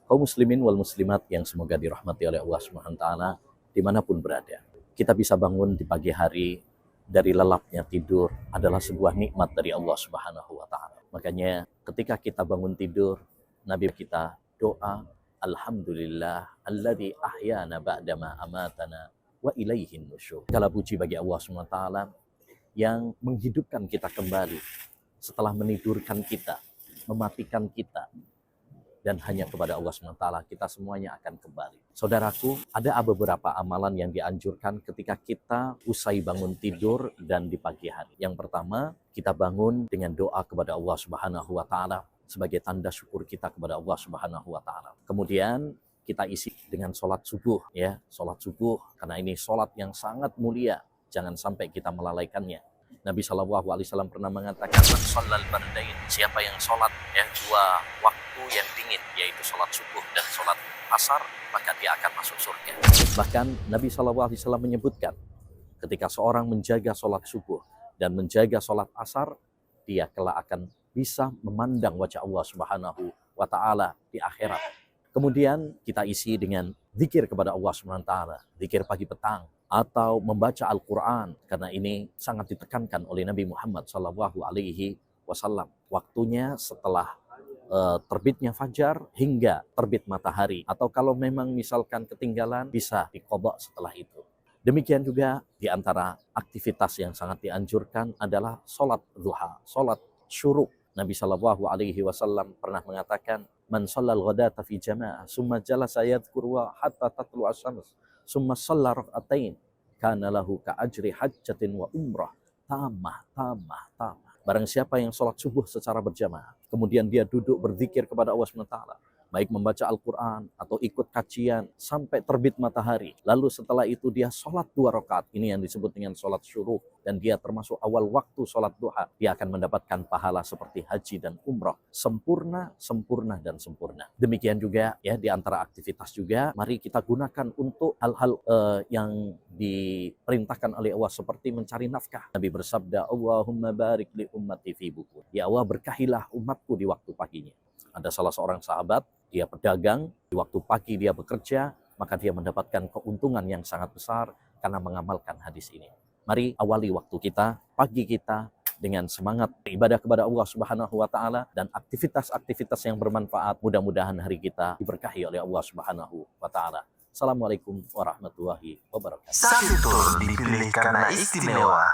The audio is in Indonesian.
Kaum muslimin wal muslimat yang semoga dirahmati oleh Allah Subhanahu wa taala dimanapun berada. Kita bisa bangun di pagi hari dari lelapnya tidur adalah sebuah nikmat dari Allah Subhanahu wa taala. Makanya ketika kita bangun tidur, Nabi kita doa, alhamdulillah alladzi ahyana ba'dama amatana wa ilaihin nusyur. Segala puji bagi Allah Subhanahu wa taala yang menghidupkan kita kembali setelah menidurkan kita, mematikan kita. Dan hanya kepada Allah SWT kita semuanya akan kembali. Saudaraku, ada beberapa amalan yang dianjurkan ketika kita usai bangun tidur dan di pagi hari. Yang pertama, kita bangun dengan doa kepada Allah Subhanahu wa taala sebagai tanda syukur kita kepada Allah Subhanahu wa taala. Kemudian kita isi dengan sholat subuh, ya, sholat subuh, karena ini sholat yang sangat mulia. Jangan sampai kita melalaikannya. Nabi SAW pernah mengatakan, "Shallal bardain," siapa yang sholat dua waktu yang dingin, yaitu sholat subuh dan sholat asar, maka dia akan masuk surga. Bahkan Nabi SAW menyebutkan, ketika seorang menjaga sholat subuh dan menjaga sholat asar, dia kelak akan bisa memandang wajah Allah Subhanahu wa taala di akhirat. Kemudian kita isi dengan zikir kepada Allah Subhanahu wa taala, zikir pagi petang, atau membaca Al-Quran, karena ini sangat ditekankan oleh Nabi Muhammad SAW. Waktunya setelah terbitnya fajar hingga terbit matahari, atau kalau memang misalkan ketinggalan bisa diqadha setelah itu. Demikian juga di antara aktivitas yang sangat dianjurkan adalah sholat duha, sholat syuruk. Nabi SAW pernah mengatakan, "Man shallal ghadata fi jama'ah, summa jalasa yadhkuru hatta tatlu'a syams, summa shalla rak'atain, kana lahu ka ajri hajjatin wa umrah tamah." Barang siapa yang sholat subuh secara berjamaah, kemudian dia duduk berzikir kepada Allah SWT, baik membaca Al-Quran atau ikut kajian sampai terbit matahari. Lalu setelah itu dia sholat 2 rakaat. Ini yang disebut dengan sholat syuruk. Dan dia termasuk awal waktu sholat duha. Dia akan mendapatkan pahala seperti haji dan umrah. Sempurna, sempurna, dan sempurna. Demikian juga ya di antara aktivitas juga, mari kita gunakan untuk hal-hal yang diperintahkan oleh Allah seperti mencari nafkah. Nabi bersabda, "Allahumma barik li ummati fi bukur." Ya Allah, berkahilah umatku di waktu paginya. Ada salah seorang sahabat, dia pedagang, di waktu pagi dia bekerja, maka dia mendapatkan keuntungan yang sangat besar karena mengamalkan hadis ini. Mari awali waktu kita, pagi kita, dengan semangat ibadah kepada Allah Subhanahu wa taala dan aktivitas-aktivitas yang bermanfaat. Mudah-mudahan hari kita diberkahi oleh Allah Subhanahu wa taala. Assalamualaikum warahmatullahi wabarakatuh. Safitur dipilih karena istimewa.